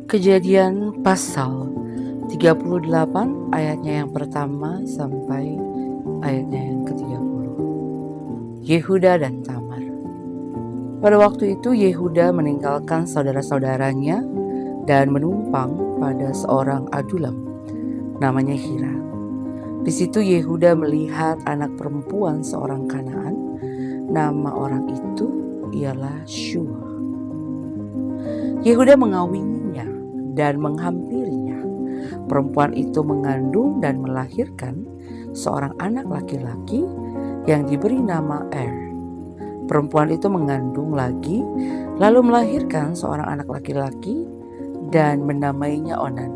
Kejadian pasal 38 ayatnya yang pertama sampai ayatnya yang ke-30. Yehuda dan Tamar. Pada waktu itu Yehuda meninggalkan saudara-saudaranya dan menumpang pada seorang adulam namanya Hira. Di situ Yehuda melihat anak perempuan seorang Kanaan. Nama orang itu ialah Shua. Yehuda mengawininya dan menghampirinya. Perempuan itu mengandung dan melahirkan seorang anak laki-laki yang diberi nama Perempuan itu mengandung lagi, lalu melahirkan seorang anak laki-laki dan menamainya Onan.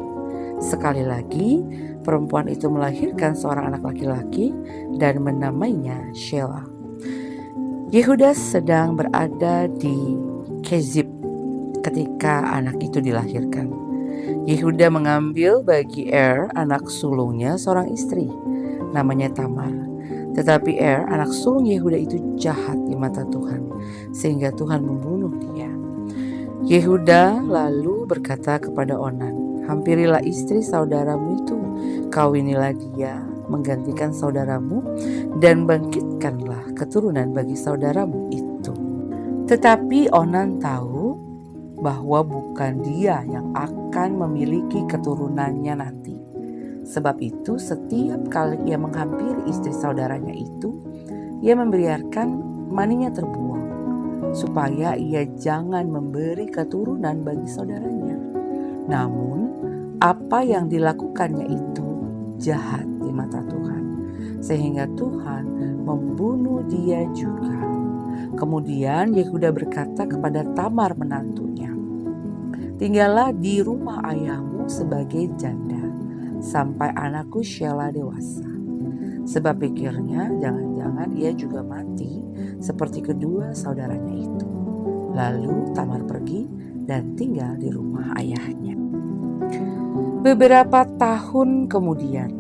Sekali lagi, perempuan itu melahirkan seorang anak laki-laki dan menamainya Shelah. Yehuda sedang berada di Kezib ketika anak itu dilahirkan. Yehuda mengambil bagi anak sulungnya seorang istri, namanya Tamar. Tetapi anak sulung Yehuda itu jahat di mata Tuhan, sehingga Tuhan membunuh dia. Yehuda lalu berkata kepada Onan, "Hampirilah istri saudaramu itu, kawinilah dia, menggantikan saudaramu, dan bangkitkanlah keturunan bagi saudaramu itu." Tetapi Onan tahu bahwa bukan dia yang akan memiliki keturunannya nanti. Sebab itu setiap kali ia menghampiri istri saudaranya itu, ia membiarkan maninya terbuang, supaya ia jangan memberi keturunan bagi saudaranya. Namun apa yang dilakukannya itu jahat di mata Tuhan, sehingga Tuhan membunuh dia juga. Kemudian Yehuda berkata kepada Tamar menantunya, "Tinggallah di rumah ayahmu sebagai janda sampai anakku Shelah dewasa." Sebab pikirnya jangan-jangan ia juga mati seperti kedua saudaranya itu. Lalu Tamar pergi dan tinggal di rumah ayahnya. Beberapa tahun kemudian,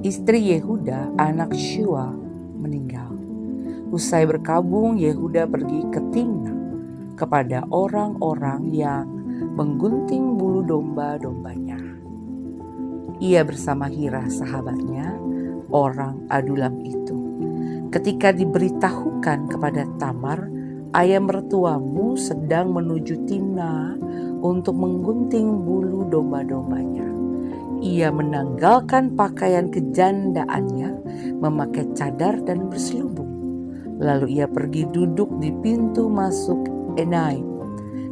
istri Yehuda, anak Shua, meninggal. Usai berkabung, Yehuda pergi ke Timna kepada orang-orang yang menggunting bulu domba-dombanya. Ia bersama Hira sahabatnya, orang adulam itu. Ketika diberitahukan kepada Tamar, "Ayah mertuamu sedang menuju Timna untuk menggunting bulu domba-dombanya," ia menanggalkan pakaian kejandaannya, memakai cadar dan berselubung. Lalu ia pergi duduk di pintu masuk Enaim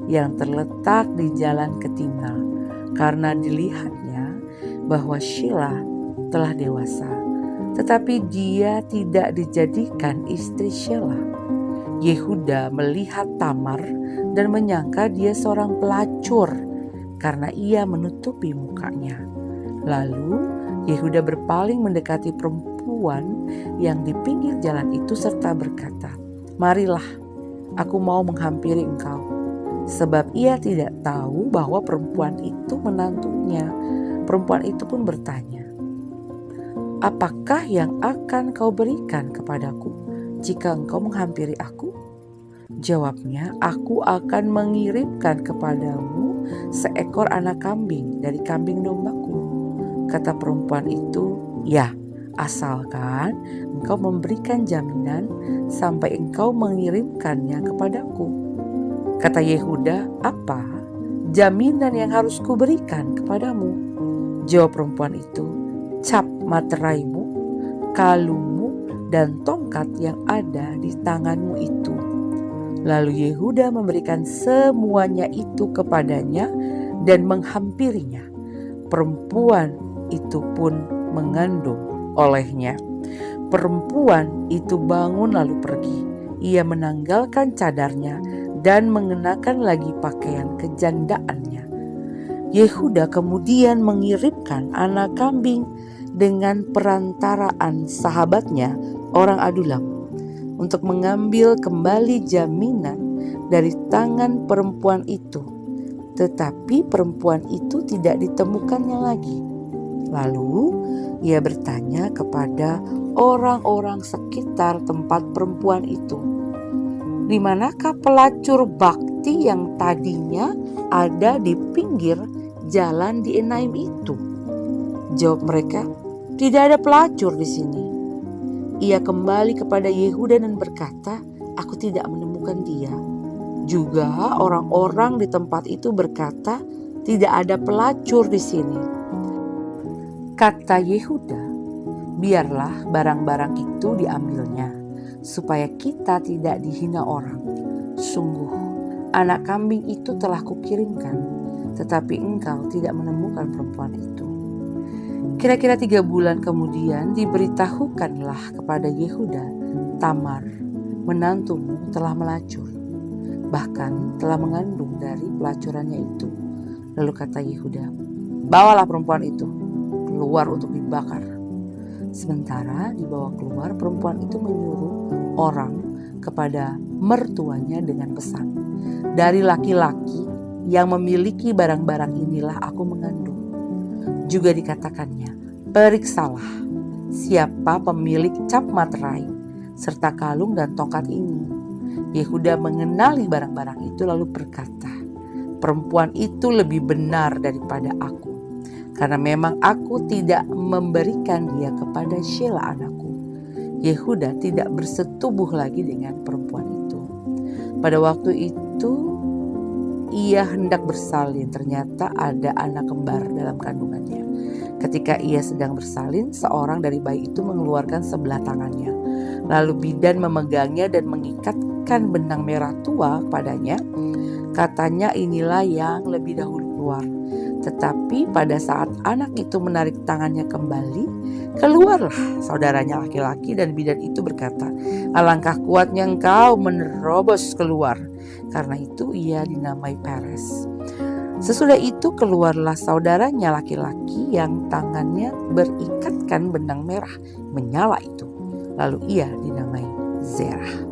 yang terletak di jalan ke Timna, karena dilihatnya bahwa Shelah telah dewasa, tetapi dia tidak dijadikan istri Shelah. Yehuda melihat Tamar dan menyangka dia seorang pelacur karena ia menutupi mukanya. Lalu Yehuda berpaling mendekati perempuan yang di pinggir jalan itu serta berkata, "Marilah, aku mau menghampiri engkau." Sebab ia tidak tahu bahwa perempuan itu menantunya. Perempuan itu pun bertanya, "Apakah yang akan kau berikan kepadaku jika engkau menghampiri aku?" Jawabnya, "Aku akan mengirimkan kepadamu seekor anak kambing dari kambing dombaku." Kata perempuan itu, "Ya, asalkan engkau memberikan jaminan sampai engkau mengirimkannya kepadaku." Kata Yehuda, "Apa jaminan yang harus kuberikan kepadamu?" Jawab perempuan itu, "Cap materaimu, kalungmu, dan tongkat yang ada di tanganmu itu." Lalu Yehuda memberikan semuanya itu kepadanya dan menghampirinya. Perempuan itu pun mengandung olehnya. Perempuan itu bangun lalu pergi. Ia menanggalkan cadarnya dan mengenakan lagi pakaian kejandaannya. Yehuda kemudian mengirimkan anak kambing dengan perantaraan sahabatnya orang adulam untuk mengambil kembali jaminan dari tangan perempuan itu. Tetapi perempuan itu tidak ditemukannya lagi. Lalu ia bertanya kepada orang-orang sekitar tempat perempuan itu, Di manakah pelacur bakti yang tadinya ada di pinggir jalan di Enaim itu?" Jawab mereka, "Tidak ada pelacur di sini." Ia kembali kepada Yehuda dan berkata, "Aku tidak menemukan dia." Juga orang-orang di tempat itu berkata, "Tidak ada pelacur di sini." Kata Yehuda, "Biarlah barang-barang itu diambilnya, supaya kita tidak dihina orang. Sungguh, anak kambing itu telah kukirimkan, tetapi engkau tidak menemukan perempuan itu." Kira-kira 3 bulan kemudian diberitahukanlah kepada Yehuda, "Tamar, menantumu telah melacur, bahkan telah mengandung dari pelacurannya itu." Lalu kata Yehuda, "Bawalah perempuan itu keluar untuk dibakar." Sementara dibawa keluar, perempuan itu menyuruh orang kepada mertuanya dengan pesan, "Dari laki-laki yang memiliki barang-barang inilah aku mengandung." Juga dikatakannya, "Periksalah siapa pemilik cap materai serta kalung dan tongkat ini." Yehuda mengenali barang-barang itu lalu berkata, "Perempuan itu lebih benar daripada aku, karena memang aku tidak memberikan dia kepada Shelah anakku." Yehuda tidak bersetubuh lagi dengan perempuan itu. Pada waktu itu ia hendak bersalin, ternyata ada anak kembar dalam kandungannya. Ketika ia sedang bersalin, seorang dari bayi itu mengeluarkan sebelah tangannya. Lalu bidan memegangnya dan mengikatkan benang merah tua padanya. Katanya, "Inilah yang lebih dahulu keluar." Tetapi pada saat anak itu menarik tangannya kembali, keluarlah saudaranya laki-laki, dan bidan itu berkata, "Alangkah kuatnya engkau menerobos keluar." Karena itu ia dinamai Peres. Sesudah itu keluarlah saudaranya laki-laki yang tangannya berikatkan benang merah menyala itu. Lalu ia dinamai Zerah.